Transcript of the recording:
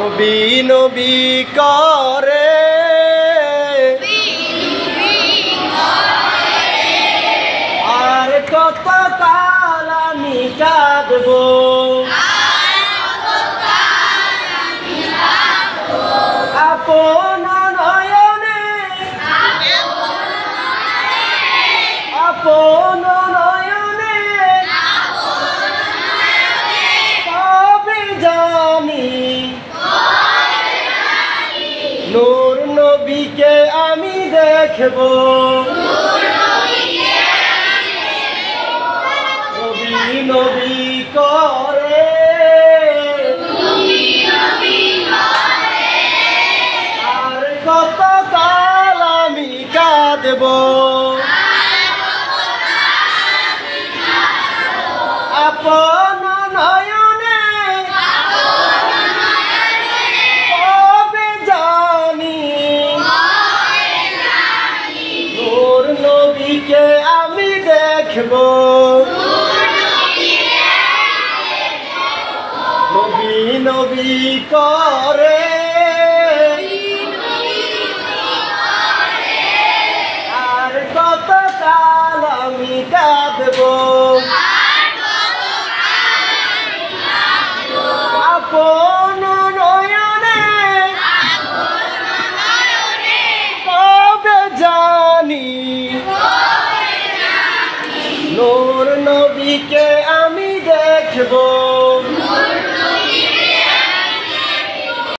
নবী নবী করে আর কত কাল আমি কাঁদবো আপন নয়নে আপন নয়নে কবে জানি নূর নবীকে আমি দেখবো নবী নবী করে আর কত কাল আমি কাঁদবো আপন নয়নে কবে জানি নূর নবীকে আমি দেখবো নবী নবী করে আর কত কাল আমি কাঁদবো আপন নয়নে কবে জানি নূর নবীকে আমি দেখবো